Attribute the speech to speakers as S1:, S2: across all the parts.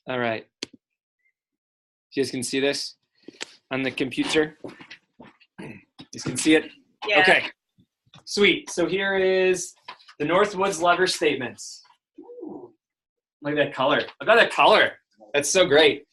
S1: All right. You guys can see this on the computer? You guys can see it?
S2: Yeah.
S1: Okay. Sweet. So here is the Northwoods lever statements. Ooh, look at that color. Look at that color. That's so great.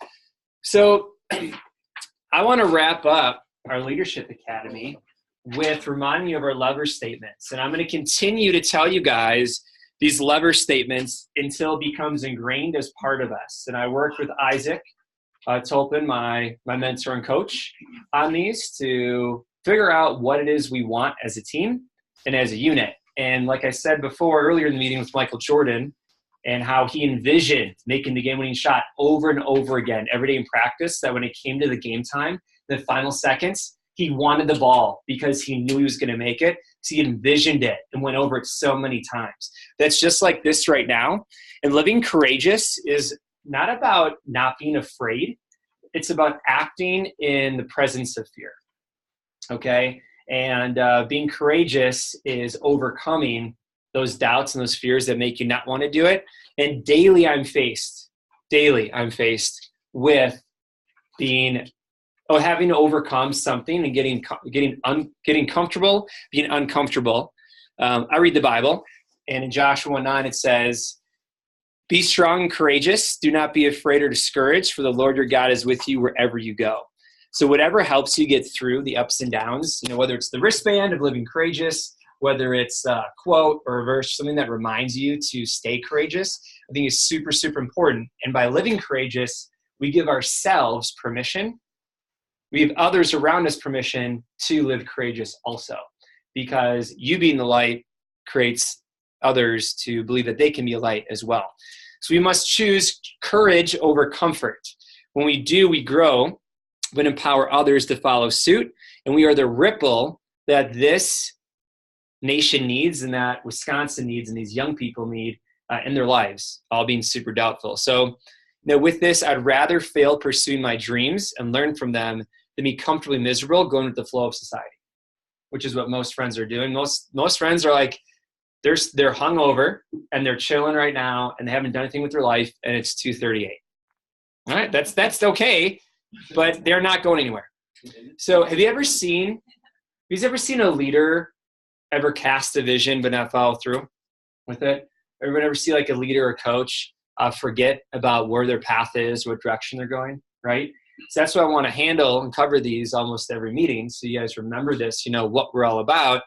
S1: So I want to wrap up our Leadership Academy with reminding you of our lever statements. And I'm going to continue to tell you guys these lever statements until it becomes ingrained as part of us. And I worked with Isaac Tolpin, my mentor and coach, on these to figure out what it is we want as a team and as a unit. And like I said before, earlier in the meeting with Michael Jordan, and how he envisioned making the game-winning shot over and over again every day in practice, that when it came to the game time, the final seconds, he wanted the ball because he knew he was going to make it. So he envisioned it and went over it so many times. That's just like this right now. And living courageous is not about not being afraid. It's about acting in the presence of fear. Okay? And being courageous is overcoming those doubts and those fears that make you not want to do it. And daily I'm faced with having to overcome something and getting comfortable, being uncomfortable. I read the Bible, and in Joshua 1:9 it says, "Be strong and courageous. Do not be afraid or discouraged, for the Lord your God is with you wherever you go." So whatever helps you get through the ups and downs, whether it's the wristband of living courageous, whether it's a quote or a verse, something that reminds you to stay courageous, I think is super, super important. And by living courageous, we give ourselves permission. We give others around us permission to live courageous also, because you being the light creates others to believe that they can be a light as well. So we must choose courage over comfort. When we do, we grow, but empower others to follow suit. And we are the ripple that this nation needs and that Wisconsin needs and these young people need in their lives, all being super doubtful. So with this, I'd rather fail pursuing my dreams and learn from them than be comfortably miserable going with the flow of society, which is what most friends are doing. Most friends are like, they're hungover and they're chilling right now and they haven't done anything with their life and it's 2:38. All right, that's okay, but they're not going anywhere. So have you ever seen a leader ever cast a vision but not follow through with it? Everyone ever see like a leader or coach forget about where their path is, what direction they're going, right? So that's what I want to handle and cover these almost every meeting, so you guys remember this, what we're all about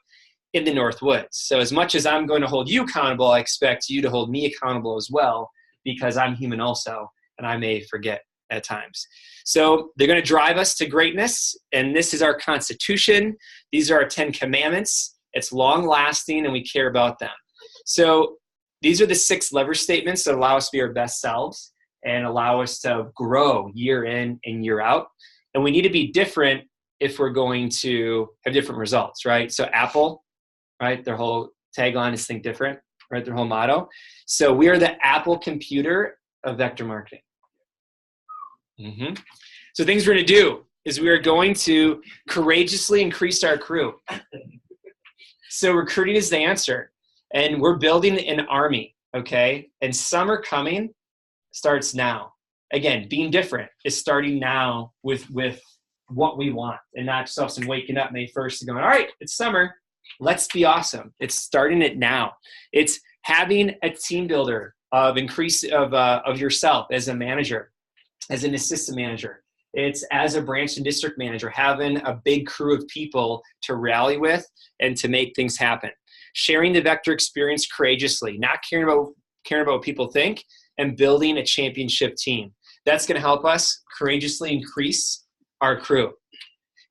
S1: in the Northwoods. So as much as I'm going to hold you accountable, I expect you to hold me accountable as well, because I'm human also, and I may forget at times. So they're going to drive us to greatness, and this is our Constitution. These are our 10 Commandments. It's long lasting, and we care about them. So these are the 6 lever statements that allow us to be our best selves and allow us to grow year in and year out. And we need to be different if we're going to have different results, right? So Apple, right, their whole tagline is think different, right? Their whole motto. So we are the Apple computer of vector marketing. So things we're going to do is we are going to courageously increase our crew. So recruiting is the answer. And we're building an army, okay? And summer coming starts now. Again, being different is starting now with what we want, and not just us and waking up May 1st and going, all right, it's summer. Let's be awesome. It's starting it now. It's having a team builder of increase of yourself as a manager, as an assistant manager. It's as a branch and district manager, having a big crew of people to rally with and to make things happen. Sharing the vector experience courageously, not caring about what people think, and building a championship team. That's going to help us courageously increase our crew.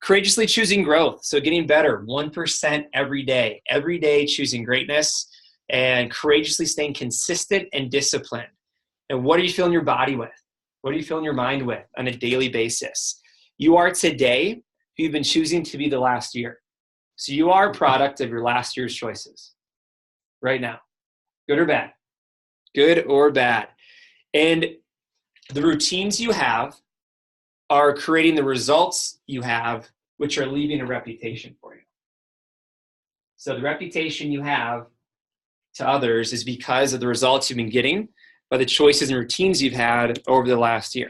S1: Courageously choosing growth, so getting better 1% every day choosing greatness, and courageously staying consistent and disciplined. And what are you filling your body with? What are you filling your mind with on a daily basis? You are today who you've been choosing to be the last year. So you are a product of your last year's choices right now, good or bad. Good or bad. And the routines you have are creating the results you have, which are leaving a reputation for you. So the reputation you have to others is because of the results you've been getting, by the choices and routines you've had over the last year.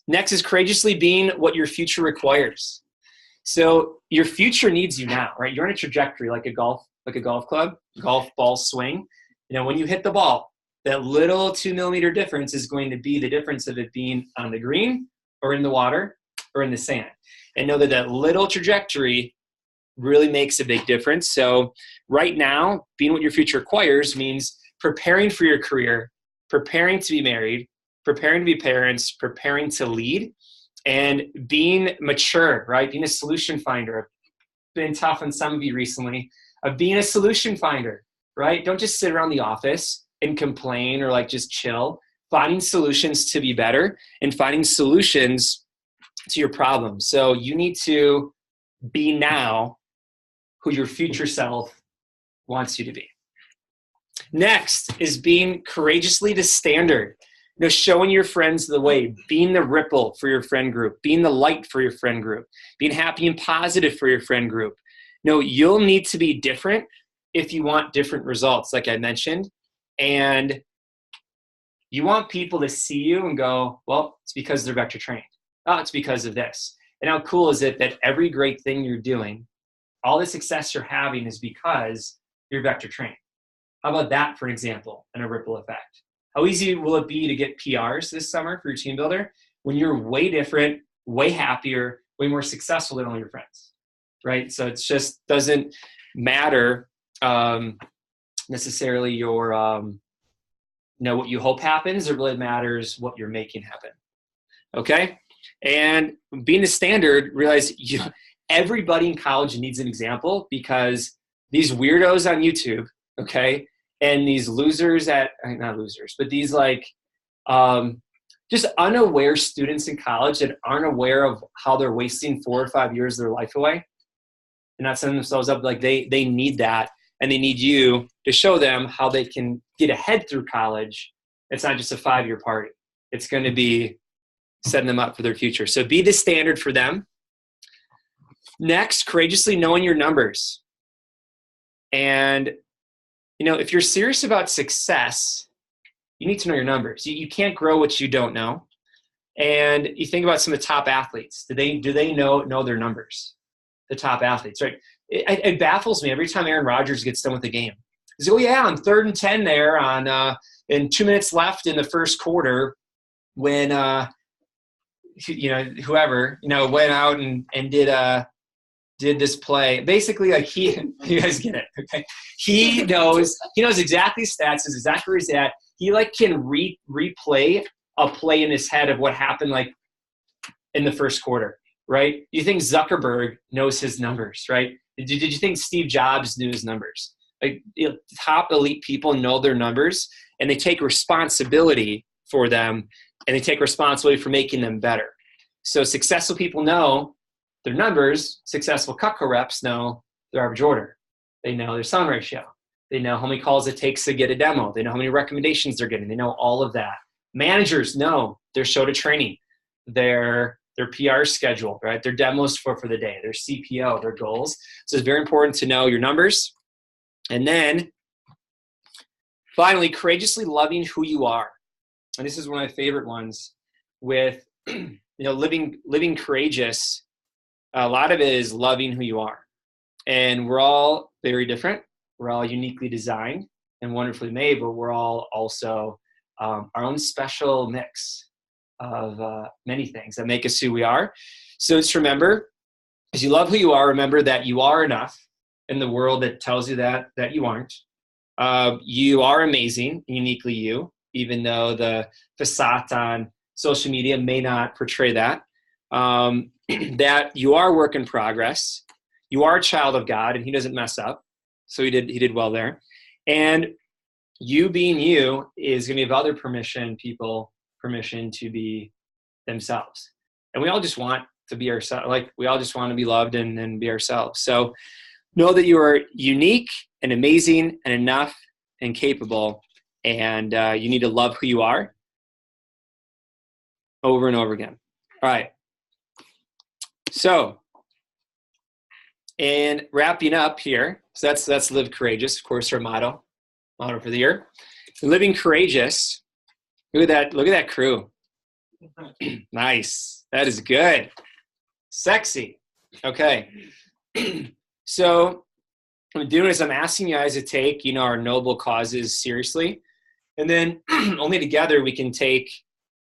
S1: Next is courageously being what your future requires. So your future needs you now, right? You're on a trajectory like a golf club, golf ball swing. When you hit the ball, that little 2 millimeter difference is going to be the difference of it being on the green or in the water or in the sand. And know that little trajectory really makes a big difference. So right now, being what your future requires means preparing for your career, preparing to be married, preparing to be parents, preparing to lead, and being mature, right? Being a solution finder. I've been tough on some of you recently of being a solution finder, right? Don't just sit around the office and complain or just chill. Finding solutions to be better and finding solutions to your problems. So you need to be now who your future self wants you to be. Next is being courageously the standard. Showing your friends the way, being the ripple for your friend group, being the light for your friend group, being happy and positive for your friend group. You'll need to be different if you want different results, like I mentioned. And you want people to see you and go, well, it's because they're vector trained. Oh, it's because of this. And how cool is it that every great thing you're doing, all the success you're having is because you're vector trained? How about that for an example and a ripple effect? How easy will it be to get PRs this summer for your team builder when you're way different, way happier, way more successful than all your friends, right? So it just doesn't matter necessarily your, what you hope happens. It really matters what you're making happen, okay? And being the standard, realize everybody in college needs an example, because these weirdos on YouTube, okay, and these losers not losers, but these just unaware students in college that aren't aware of how they're wasting 4 or 5 years of their life away and not setting themselves up, they need that. And they need you to show them how they can get ahead through college. It's not just a 5-year party. It's going to be setting them up for their future. So be the standard for them. Next, courageously knowing your numbers. And if you're serious about success, you need to know your numbers. You can't grow what you don't know. And you think about some of the top athletes. Do they know their numbers? The top athletes, right? It baffles me every time Aaron Rodgers gets done with the game. He's like, oh yeah, on 3rd and 10 there in 2 minutes left in the first quarter, when whoever went out and did this play. Basically, you guys get it, okay? He knows exactly stats, is exactly where he's at. He can replay a play in his head of what happened in the first quarter, right? You think Zuckerberg knows his numbers, right? Did you think Steve Jobs knew his numbers? Top elite people know their numbers, and they take responsibility for them, and they take responsibility for making them better. So successful people know their numbers. Successful Cutco reps know their average order. They know their selling ratio. They know how many calls it takes to get a demo. They know how many recommendations they're getting. They know all of that. Managers know their show to training, their PR schedule, right? Their demos for the day, their CPO, their goals. So it's very important to know your numbers. And then finally, courageously loving who you are. And this is one of my favorite ones with, living courageous. A lot of it is loving who you are. And we're all very different. We're all uniquely designed and wonderfully made, but we're all also our own special mix of many things that make us who we are. So just remember, as you love who you are, remember that you are enough in the world that tells you that you aren't. You are amazing, uniquely you, even though the facade on social media may not portray that. That you are a work in progress. You are a child of God, and he doesn't mess up. So he did well there. And you being you is going to give other people permission to be themselves. And we all just want to be ourselves. We all just want to be loved and be ourselves. So know that you are unique and amazing and enough and capable. And you need to love who you are over and over again. All right. So, and wrapping up here, so that's Live Courageous, of course, our motto for the year. Living courageous. Look at that crew. Nice. That is good. Sexy. Okay. So what I'm doing is I'm asking you guys to take, our noble causes seriously. And then only together we can take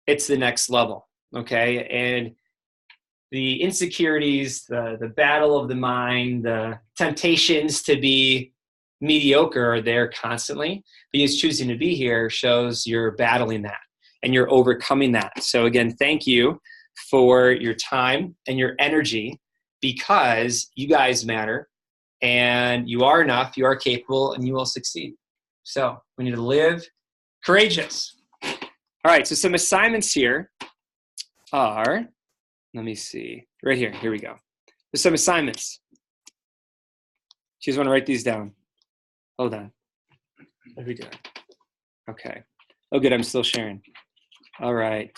S1: it to the next level. Okay. And the insecurities, the battle of the mind, the temptations to be mediocre are there constantly. But just choosing to be here shows you're battling that and you're overcoming that. So again, thank you for your time and your energy, because you guys matter and you are enough, you are capable, and you will succeed. So we need to live courageous. All right, so some assignments here are, let me see, right here. Here we go. There's some assignments. You guys want to write these down? Hold on. There we go. Okay. Oh, good. I'm still sharing. All right.